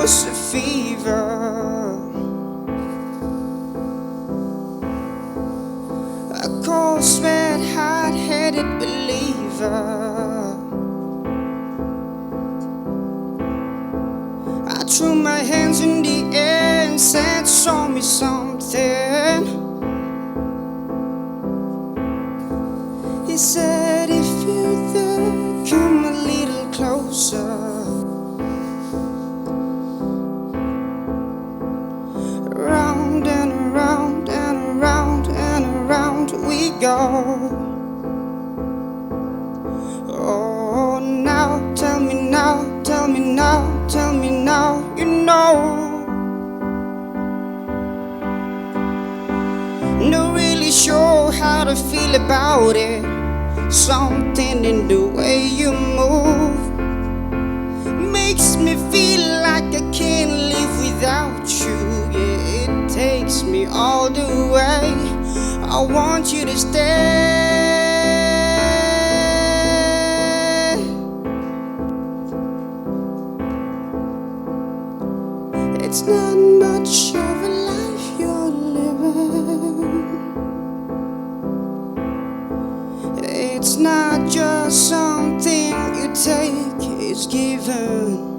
was a fever, a cold sweat, hard-headed believer. I threw my hands in the air and said, show me something. He said, if you're there, come a little closer. Round and around and around and around we go. Oh, now, tell me now, tell me now, tell me now, you know. Not really sure how to feel about it. Something in the way you move makes me feel like I can't live without you. Yeah, it takes me all the way. I want you to stay. It's not much of a life you're living. It's not just something you take, it's given.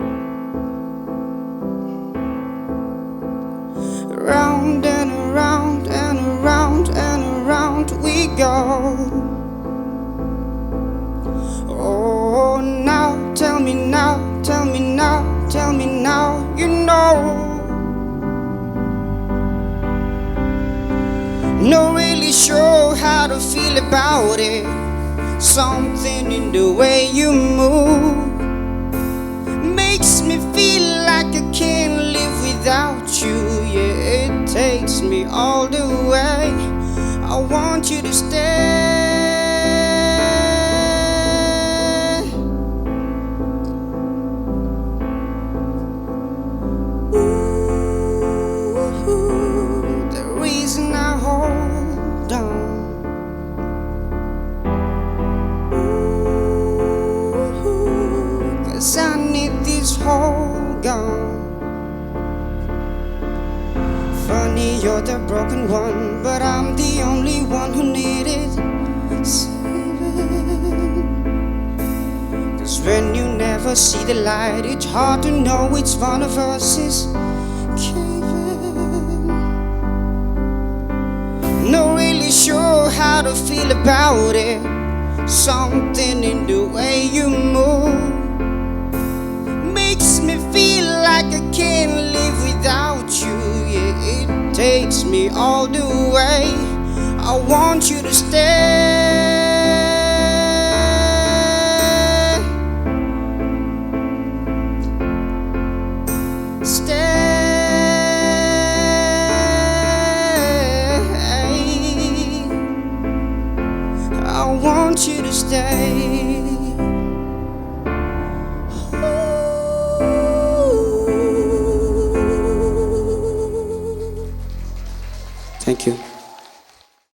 Round and around and around and around we go. Oh, now, tell me now, tell me now, tell me now, you know. Not really sure how to feel about it. Something in the way you move makes me feel like I can't live without you. Yeah, it takes me all the way. I want you to stay. Ooh, the reason I hold on, I need this whole gone. Funny, you're the broken one, but I'm the only one who needed saving. 'Cause when you never see the light, it's hard to know which one of us is caving. Not really sure how to feel about it. Something in the way you move makes me feel like I can't live without you. Yeah, it takes me all the way. I want you to stay. Stay. I want you to stay. Thank you.